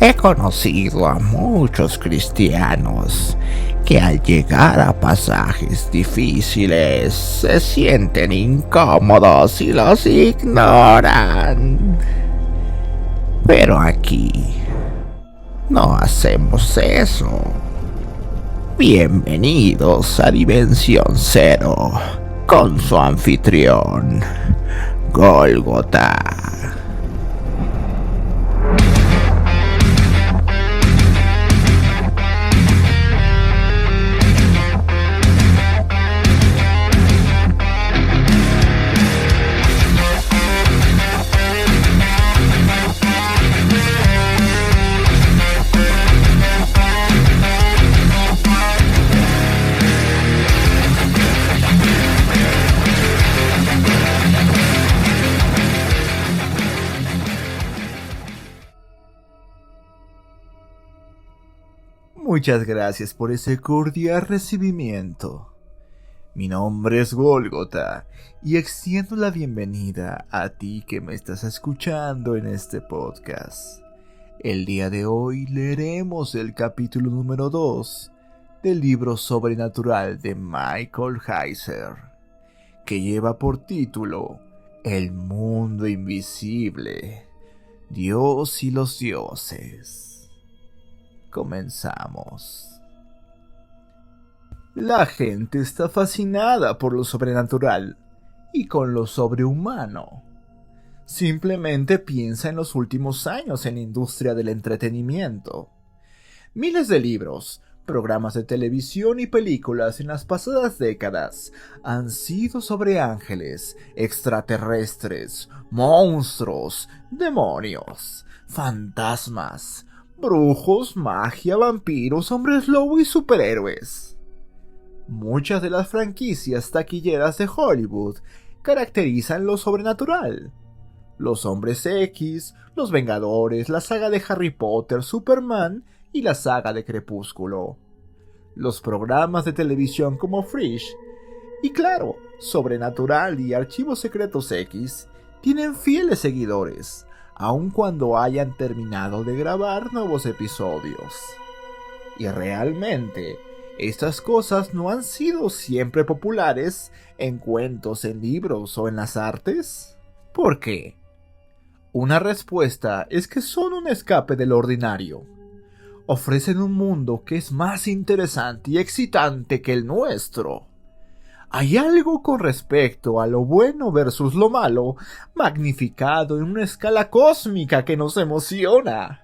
He conocido a muchos cristianos que al llegar a pasajes difíciles se sienten incómodos y los ignoran. Pero aquí no hacemos eso. Bienvenidos a Dimensión Cero con su anfitrión, Gólgota. Muchas gracias por ese cordial recibimiento. Mi nombre es Gólgota y extiendo la bienvenida a ti que me estás escuchando en este podcast. El día de hoy leeremos el capítulo número 2 del libro Sobrenatural de Michael Heiser, que lleva por título El mundo invisible, Dios y los dioses. Comenzamos. La gente está fascinada por lo sobrenatural y con lo sobrehumano. Simplemente piensa en los últimos años en la industria del entretenimiento. Miles de libros, programas de televisión y películas en las pasadas décadas han sido sobre ángeles, extraterrestres, monstruos, demonios, fantasmas, brujos, magia, vampiros, hombres lobo y superhéroes. Muchas de las franquicias taquilleras de Hollywood caracterizan lo sobrenatural. Los Hombres X, Los Vengadores, la saga de Harry Potter, Superman y la saga de Crepúsculo. Los programas de televisión como Fresh y claro, Sobrenatural y Archivos Secretos X tienen fieles seguidores, aun cuando hayan terminado de grabar nuevos episodios. Y realmente, estas cosas no han sido siempre populares en cuentos, en libros o en las artes. ¿Por qué? Una respuesta es que son un escape del ordinario. Ofrecen un mundo que es más interesante y excitante que el nuestro. Hay algo con respecto a lo bueno versus lo malo, magnificado en una escala cósmica que nos emociona.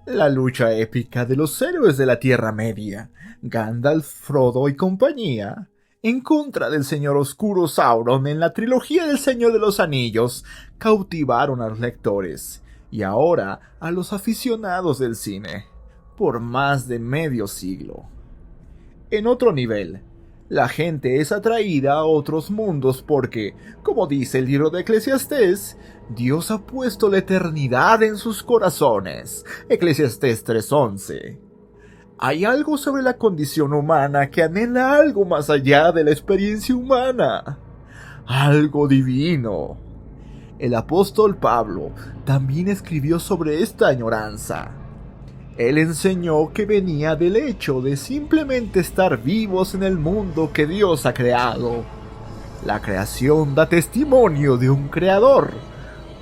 La lucha épica de los héroes de la Tierra Media, Gandalf, Frodo y compañía, en contra del Señor Oscuro Sauron en la trilogía del Señor de los Anillos, cautivaron a los lectores y ahora a los aficionados del cine, por más de medio siglo. En otro nivel, la gente es atraída a otros mundos porque, como dice el libro de Eclesiastés, Dios ha puesto la eternidad en sus corazones. Eclesiastés 3:11. Hay algo sobre la condición humana que anhela algo más allá de la experiencia humana. Algo divino. El apóstol Pablo también escribió sobre esta añoranza. Él enseñó que venía del hecho de simplemente estar vivos en el mundo que Dios ha creado. La creación da testimonio de un creador,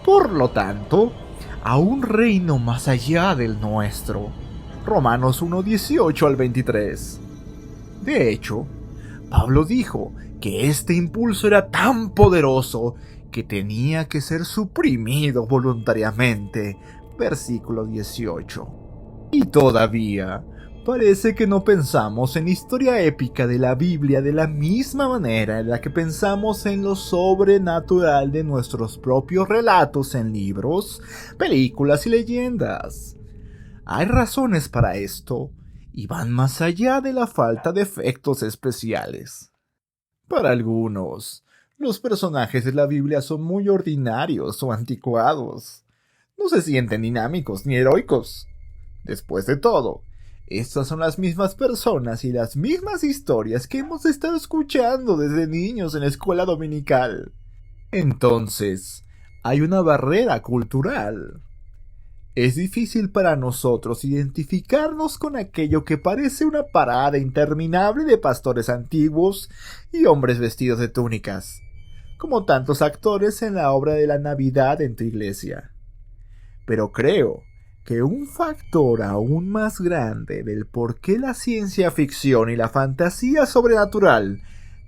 por lo tanto, a un reino más allá del nuestro. Romanos 1:18 al 23. De hecho, Pablo dijo que este impulso era tan poderoso que tenía que ser suprimido voluntariamente. Versículo 18. Y todavía, parece que no pensamos en la historia épica de la Biblia de la misma manera en la que pensamos en lo sobrenatural de nuestros propios relatos en libros, películas y leyendas. Hay razones para esto, y van más allá de la falta de efectos especiales. Para algunos, los personajes de la Biblia son muy ordinarios o anticuados. No se sienten dinámicos ni heroicos. Después de todo, estas son las mismas personas y las mismas historias que hemos estado escuchando desde niños en la escuela dominical. Entonces, hay una barrera cultural. Es difícil para nosotros identificarnos con aquello que parece una parada interminable de pastores antiguos y hombres vestidos de túnicas, como tantos actores en la obra de la Navidad en tu iglesia. Pero creo que un factor aún más grande del por qué la ciencia ficción y la fantasía sobrenatural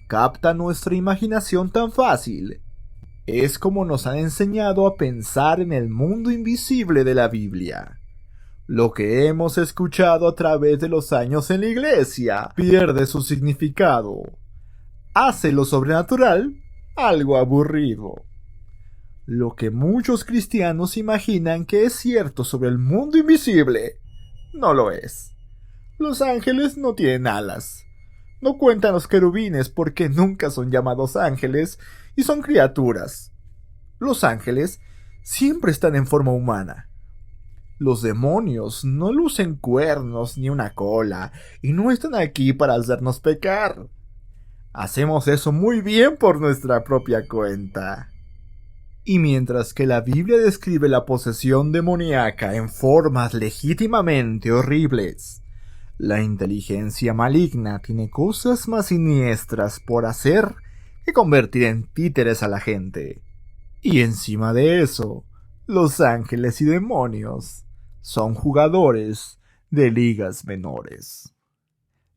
captan nuestra imaginación tan fácil es como nos han enseñado a pensar en el mundo invisible de la Biblia. Lo que hemos escuchado a través de los años en la iglesia pierde su significado. Hace lo sobrenatural algo aburrido. Lo que muchos cristianos imaginan que es cierto sobre el mundo invisible, no lo es. Los ángeles no tienen alas. No cuentan los querubines porque nunca son llamados ángeles y son criaturas. Los ángeles siempre están en forma humana. Los demonios no lucen cuernos ni una cola y no están aquí para hacernos pecar. Hacemos eso muy bien por nuestra propia cuenta. Y mientras que la Biblia describe la posesión demoníaca en formas legítimamente horribles, la inteligencia maligna tiene cosas más siniestras por hacer que convertir en títeres a la gente. Y encima de eso, los ángeles y demonios son jugadores de ligas menores.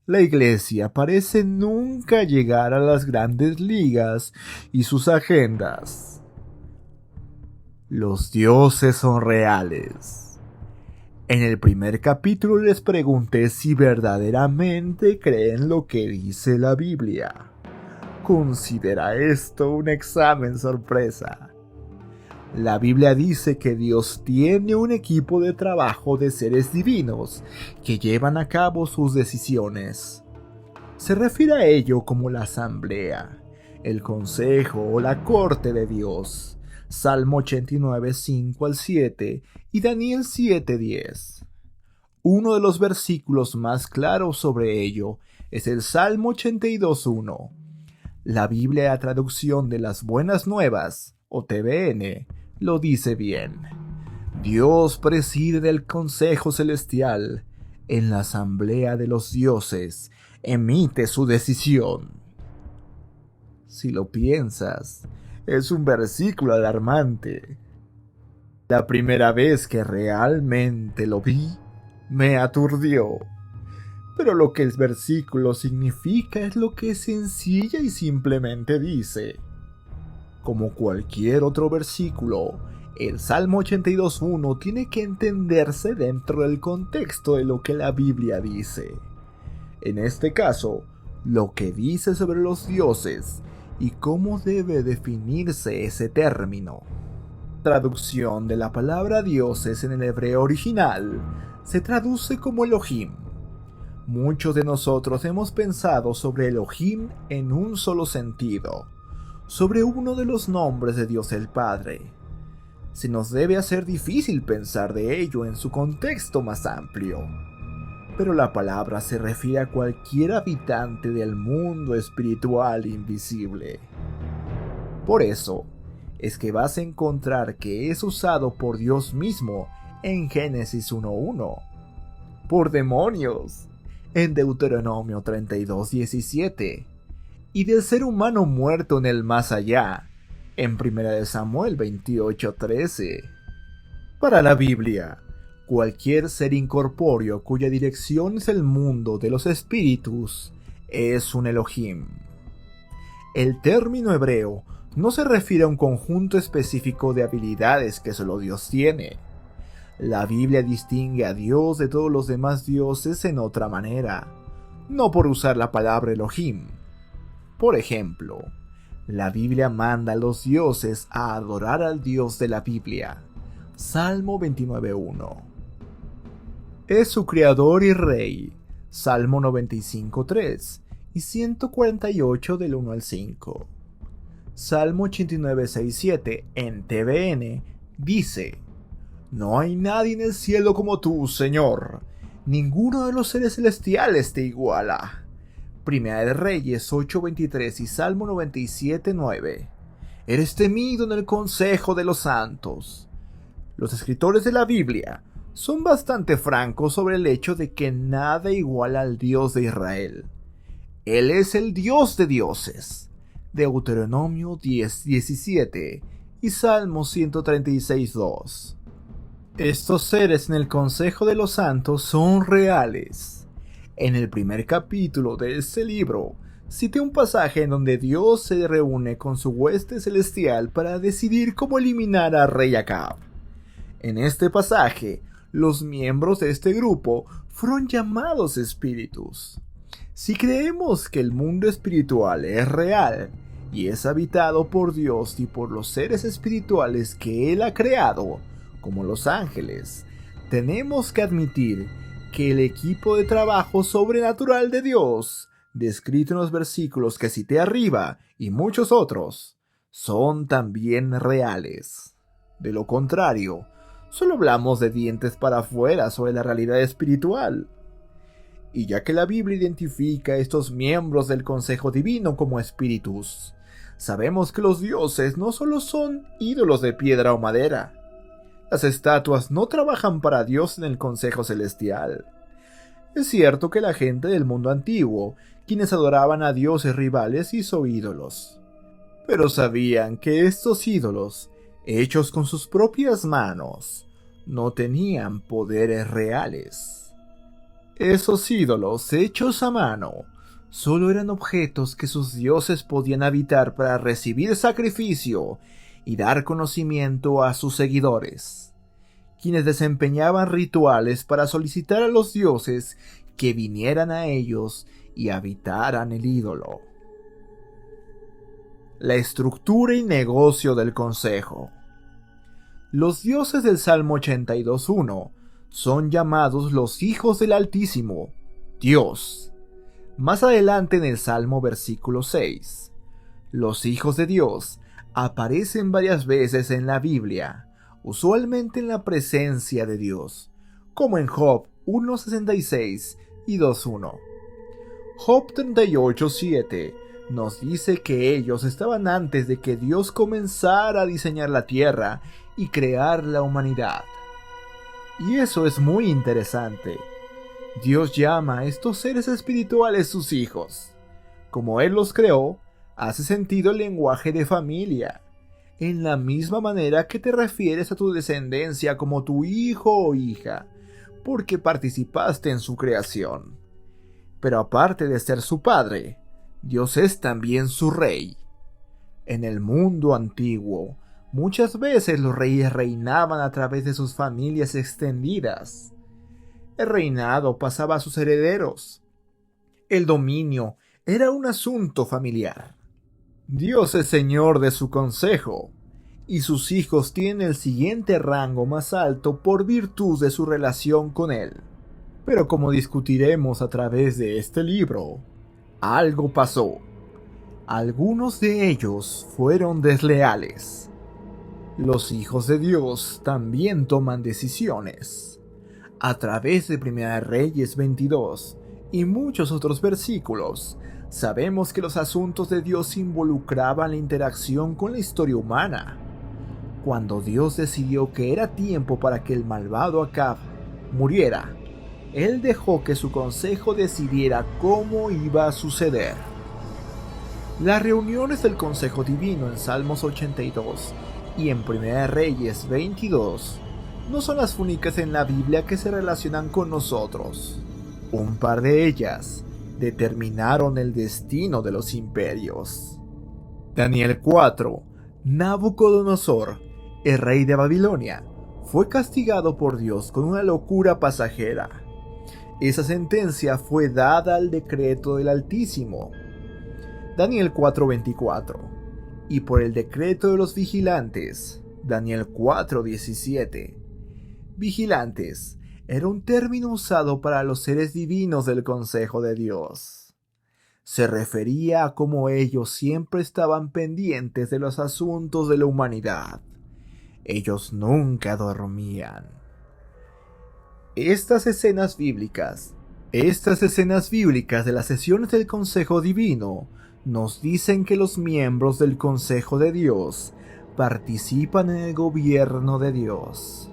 La iglesia parece nunca llegar a las grandes ligas y sus agendas. Los dioses son reales. En el primer capítulo les pregunté si verdaderamente creen lo que dice la Biblia. Considera esto un examen sorpresa. La Biblia dice que Dios tiene un equipo de trabajo de seres divinos que llevan a cabo sus decisiones. Se refiere a ello como la asamblea, el consejo o la corte de Dios. Salmo 89, 5 al 7 y Daniel 7, 10. Uno de los versículos más claros sobre ello es el Salmo 82, 1. La Biblia, traducción de las Buenas Nuevas, o TBN, lo dice bien. Dios preside el Consejo Celestial, en la Asamblea de los Dioses, emite su decisión. Si lo piensas, es un versículo alarmante. La primera vez que realmente lo vi, me aturdió. Pero lo que el versículo significa es lo que sencilla y simplemente dice. Como cualquier otro versículo, el Salmo 82.1 tiene que entenderse dentro del contexto de lo que la Biblia dice. En este caso, lo que dice sobre los dioses y cómo debe definirse ese término. Traducción de la palabra dioses en el hebreo original se traduce como Elohim. Muchos de nosotros hemos pensado sobre Elohim en un solo sentido, sobre uno de los nombres de Dios el Padre. Se nos debe hacer difícil pensar de ello en su contexto más amplio. Pero la palabra se refiere a cualquier habitante del mundo espiritual invisible. Por eso, es que vas a encontrar que es usado por Dios mismo en Génesis 1.1, por demonios, en Deuteronomio 32.17, y del ser humano muerto en el más allá, en 1 Samuel 28.13. Para la Biblia, cualquier ser incorpóreo cuya dirección es el mundo de los espíritus es un Elohim. El término hebreo no se refiere a un conjunto específico de habilidades que solo Dios tiene. La Biblia distingue a Dios de todos los demás dioses en otra manera, no por usar la palabra Elohim. Por ejemplo, la Biblia manda a los dioses a adorar al Dios de la Biblia. Salmo 29.1. Es su creador y rey. Salmo 95.3 y 148 del 1 al 5. Salmo 89.6.7 en TBN dice: No hay nadie en el cielo como tú, Señor. Ninguno de los seres celestiales te iguala. Primera de Reyes 8.23 y Salmo 97.9. Eres temido en el consejo de los santos. Los escritores de la Biblia son bastante francos sobre el hecho de que nada iguala al Dios de Israel. Él es el Dios de dioses. Deuteronomio 10:17 y Salmo 136:2. Estos seres en el Consejo de los Santos son reales. En el primer capítulo de este libro, cité un pasaje en donde Dios se reúne con su hueste celestial para decidir cómo eliminar a rey Acab. En este pasaje, los miembros de este grupo fueron llamados espíritus. Si creemos que el mundo espiritual es real y es habitado por Dios y por los seres espirituales que Él ha creado, como los ángeles, tenemos que admitir que el equipo de trabajo sobrenatural de Dios, descrito en los versículos que cité arriba y muchos otros, son también reales. De lo contrario, solo hablamos de dientes para afuera sobre la realidad espiritual. Y ya que la Biblia identifica a estos miembros del Consejo Divino como espíritus, sabemos que los dioses no solo son ídolos de piedra o madera. Las estatuas no trabajan para Dios en el Consejo Celestial. Es cierto que la gente del mundo antiguo, quienes adoraban a dioses rivales, hizo ídolos. Pero sabían que estos ídolos, hechos con sus propias manos, no tenían poderes reales. Esos ídolos hechos a mano solo eran objetos que sus dioses podían habitar para recibir sacrificio y dar conocimiento a sus seguidores, quienes desempeñaban rituales para solicitar a los dioses que vinieran a ellos y habitaran el ídolo. La estructura y negocio del consejo. Los dioses del Salmo 82:1 son llamados los hijos del Altísimo, Dios. Más adelante en el Salmo versículo 6, los hijos de Dios aparecen varias veces en la Biblia, usualmente en la presencia de Dios, como en Job 1:66 y 2:1. Job 38:7 nos dice que ellos estaban antes de que Dios comenzara a diseñar la tierra y crear la humanidad. Y eso es muy interesante. Dios llama a estos seres espirituales sus hijos. Como Él los creó, hace sentido el lenguaje de familia, en la misma manera que te refieres a tu descendencia como tu hijo o hija, porque participaste en su creación. Pero aparte de ser su padre, Dios es también su rey. En el mundo antiguo, muchas veces los reyes reinaban a través de sus familias extendidas. El reinado pasaba a sus herederos. El dominio era un asunto familiar. Dios es señor de su consejo, y sus hijos tienen el siguiente rango más alto por virtud de su relación con Él. Pero como discutiremos a través de este libro, algo pasó. Algunos de ellos fueron desleales. Los hijos de Dios también toman decisiones. A través de 1 Reyes 22 y muchos otros versículos, sabemos que los asuntos de Dios involucraban la interacción con la historia humana. Cuando Dios decidió que era tiempo para que el malvado Acab muriera, Él dejó que su consejo decidiera cómo iba a suceder. Las reuniones del Consejo Divino en Salmos 82 y en 1 Reyes 22 no son las únicas en la Biblia que se relacionan con nosotros. Un par de ellas determinaron el destino de los imperios. Daniel 4. Nabucodonosor, el rey de Babilonia, fue castigado por Dios con una locura pasajera. Esa sentencia fue dada al decreto del Altísimo. Daniel 4:24. Y por el decreto de los vigilantes. Daniel 4:17. Vigilantes era un término usado para los seres divinos del Consejo de Dios. Se refería a cómo ellos siempre estaban pendientes de los asuntos de la humanidad. Ellos nunca dormían. Estas escenas bíblicas de las sesiones del Consejo Divino nos dicen que los miembros del Consejo de Dios participan en el gobierno de Dios.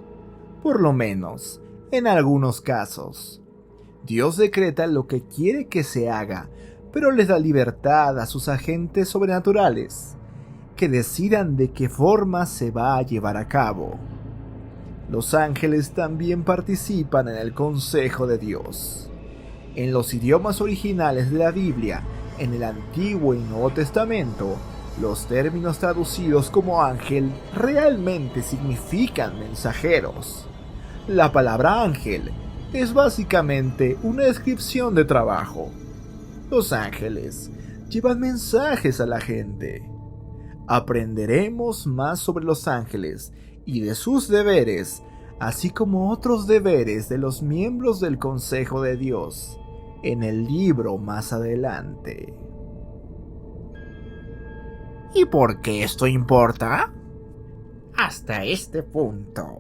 Por lo menos, en algunos casos. Dios decreta lo que quiere que se haga, pero les da libertad a sus agentes sobrenaturales, que decidan de qué forma se va a llevar a cabo. Los ángeles también participan en el consejo de Dios. En los idiomas originales de la Biblia, en el Antiguo y Nuevo Testamento, los términos traducidos como ángel realmente significan mensajeros. La palabra ángel es básicamente una descripción de trabajo. Los ángeles llevan mensajes a la gente. Aprenderemos más sobre los ángeles y de sus deberes, así como otros deberes de los miembros del Consejo de Dios, en el libro más adelante. ¿Y por qué esto importa? Hasta este punto,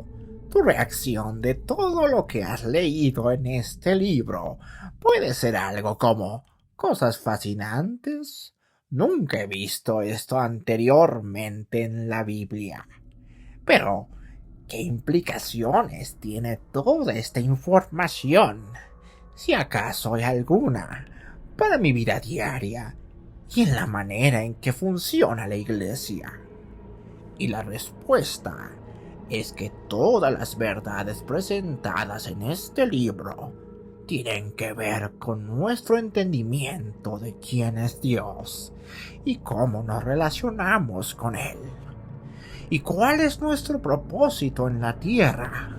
tu reacción de todo lo que has leído en este libro puede ser algo como cosas fascinantes. Nunca he visto esto anteriormente en la Biblia. Pero, ¿qué implicaciones tiene toda esta información? Si acaso hay alguna, para mi vida diaria y en la manera en que funciona la iglesia. Y la respuesta es que todas las verdades presentadas en este libro tienen que ver con nuestro entendimiento de quién es Dios y cómo nos relacionamos con Él. ¿Y cuál es nuestro propósito en la tierra?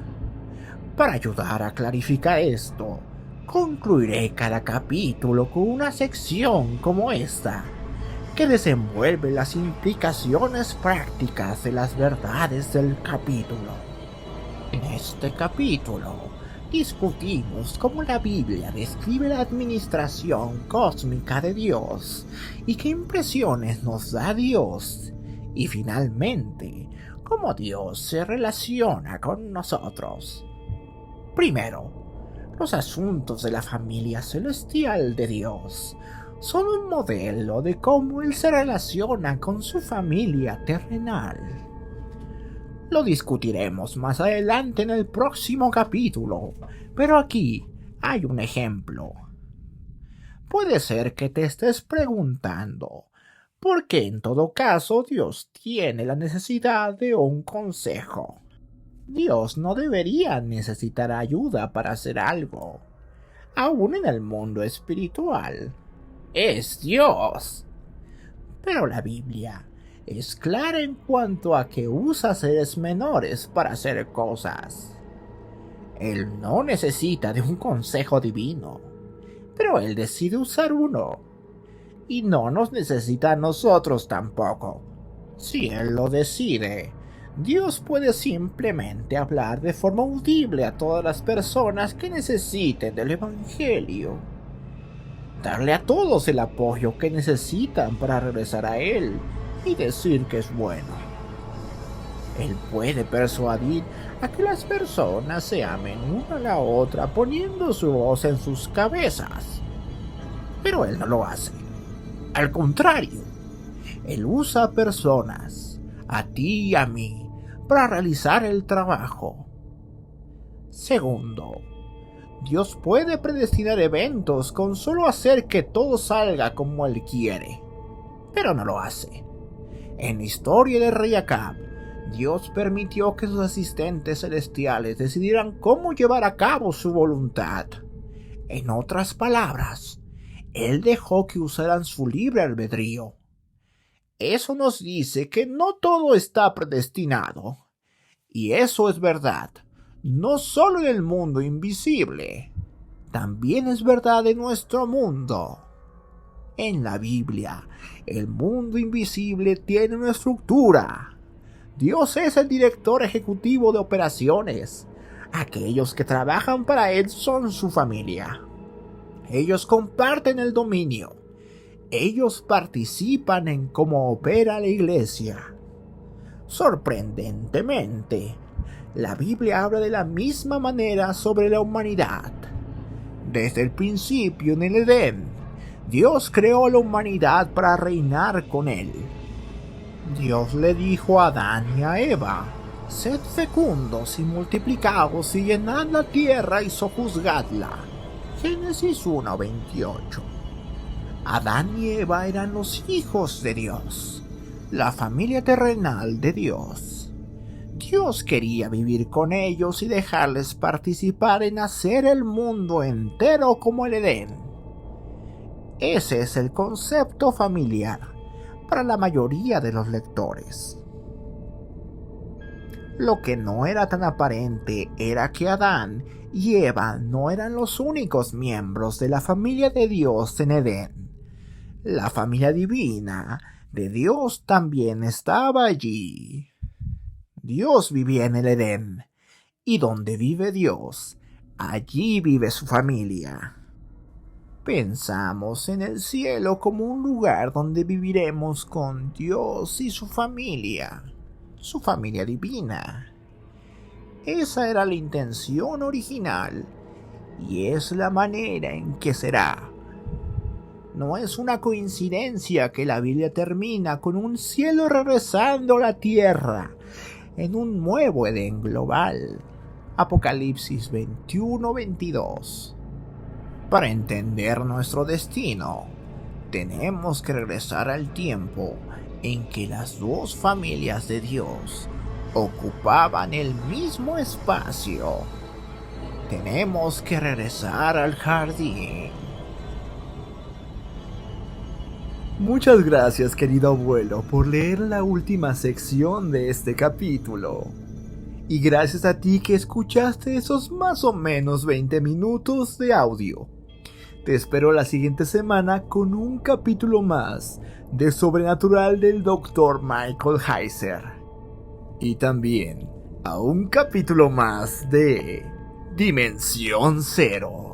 Para ayudar a clarificar esto, concluiré cada capítulo con una sección como esta, que desenvuelve las implicaciones prácticas de las verdades del capítulo. En este capítulo discutimos cómo la Biblia describe la administración cósmica de Dios y qué impresiones nos da Dios, y finalmente, cómo Dios se relaciona con nosotros. Primero, los asuntos de la familia celestial de Dios son un modelo de cómo Él se relaciona con su familia terrenal. Lo discutiremos más adelante en el próximo capítulo, pero aquí hay un ejemplo. Puede ser que te estés preguntando por qué en todo caso Dios tiene la necesidad de un consejo. Dios no debería necesitar ayuda para hacer algo, aún en el mundo espiritual. Es Dios. Pero la Biblia es clara en cuanto a que usa seres menores para hacer cosas. Él no necesita de un consejo divino, pero Él decide usar uno. Y no nos necesita a nosotros tampoco. Si Él lo decide, Dios puede simplemente hablar de forma audible a todas las personas que necesiten del Evangelio. Darle a todos el apoyo que necesitan para regresar a Él y decir que es bueno. Él puede persuadir a que las personas se amen una a la otra poniendo su voz en sus cabezas. Pero Él no lo hace. Al contrario, Él usa a personas, a ti y a mí, para realizar el trabajo. Segundo, Dios puede predestinar eventos con solo hacer que todo salga como Él quiere, pero no lo hace. En la historia del rey Acab, Dios permitió que sus asistentes celestiales decidieran cómo llevar a cabo su voluntad. En otras palabras, Él dejó que usaran su libre albedrío. Eso nos dice que no todo está predestinado. Y eso es verdad, no solo en el mundo invisible, también es verdad en nuestro mundo. En la Biblia, el mundo invisible tiene una estructura. Dios es el director ejecutivo de operaciones. Aquellos que trabajan para Él son su familia. Ellos comparten el dominio. Ellos participan en cómo opera la iglesia. Sorprendentemente, la Biblia habla de la misma manera sobre la humanidad. Desde el principio en el Edén, Dios creó a la humanidad para reinar con Él. Dios le dijo a Adán y a Eva: sed fecundos y multiplicaos y llenad la tierra y sojuzgadla. Génesis 1:28. Adán y Eva eran los hijos de Dios, la familia terrenal de Dios. Dios quería vivir con ellos y dejarles participar en hacer el mundo entero como el Edén. Ese es el concepto familiar para la mayoría de los lectores. Lo que no era tan aparente era que Adán y Eva no eran los únicos miembros de la familia de Dios en Edén. La familia divina de Dios también estaba allí. Dios vivía en el Edén, y donde vive Dios, allí vive su familia. Pensamos en el cielo como un lugar donde viviremos con Dios y su familia divina. Esa era la intención original, y es la manera en que será. No es una coincidencia que la Biblia termina con un cielo regresando a la tierra en un nuevo Edén global. Apocalipsis 21:22. Para entender nuestro destino, tenemos que regresar al tiempo en que las dos familias de Dios ocupaban el mismo espacio. Tenemos que regresar al jardín. Muchas gracias, querido abuelo, por leer la última sección de este capítulo. Y gracias a ti que escuchaste esos más o menos 20 minutos de audio. Te espero la siguiente semana con un capítulo más de Sobrenatural del Dr. Michael Heiser. Y también a un capítulo más de Dimensión Cero.